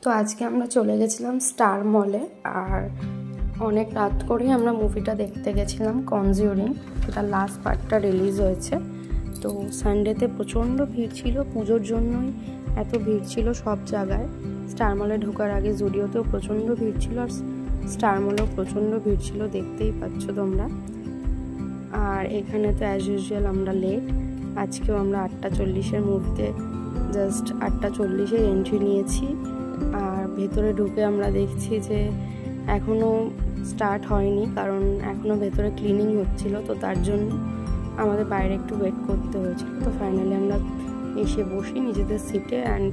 তো আজকে আমরা চলে গেছিলাম স্টার মলে, আর অনেক রাত করেই আমরা মুভিটা দেখতে গেছিলাম কনজিউরিং, যেটা লাস্ট পার্টটা রিলিজ হয়েছে। তো সানডেতে প্রচণ্ড ভিড় ছিল, পুজোর জন্যই এত ভিড় ছিল সব জায়গায়। স্টার মলে ঢোকার আগে জুডিওতেও প্রচণ্ড ভিড় ছিল, আর স্টার মলেও প্রচণ্ড ভিড় ছিল, দেখতেই পাচ্ছ তোমরা। আর এখানে তো অ্যাজ ইউজুয়াল আমরা লেট। আজকেও আমরা 8:40-এর মুভিতে জাস্ট 8:40-এ এন্ট্রি নিয়েছি। আর ভেতরে ঢুকে আমরা দেখছি যে এখনও স্টার্ট হয়নি, কারণ এখনও ভেতরে ক্লিনিং হচ্ছিল, তো তার জন্য আমাদের বাইরে একটু ওয়েট করতে হয়েছিল। তো ফাইনালি আমরা এসে বসি নিজেদের সিটে। অ্যান্ড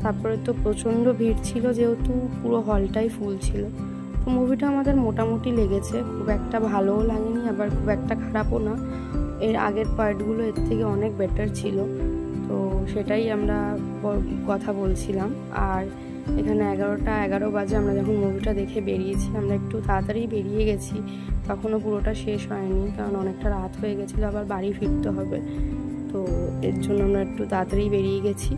তারপরে তো প্রচণ্ড ভিড় ছিল, যেহেতু পুরো হলটাই ফুল ছিল। তো মুভিটা আমাদের মোটামুটি লেগেছে, খুব একটা ভালোও লাগেনি, আবার খুব একটা খারাপও না। এর আগের পার্টগুলো এর থেকে অনেক বেটার ছিল, তো সেটাই আমরা কথা বলছিলাম। আর এখানে 11:11 বাজে আমরা যখন মুভিটা দেখে বেরিয়েছি। আমরা একটু তাড়াতাড়ি বেরিয়ে গেছি, তখনও পুরোটা শেষ হয়নি, কারণ অনেকটা রাত হয়ে গেছিলো, আবার বাড়ি ফিরতে হবে। তো এর জন্য আমরা একটু তাড়াতাড়ি বেরিয়ে গেছি।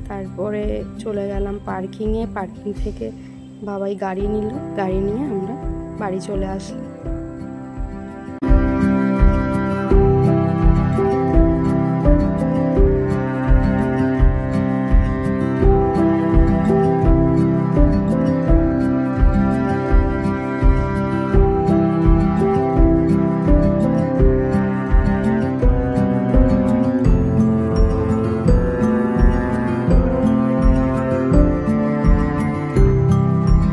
তারপরে চলে গেলাম পার্কিংয়ে। পার্কিং থেকে বাবাই গাড়ি নিল, গাড়ি নিয়ে আমরা বাড়ি চলে আসলাম।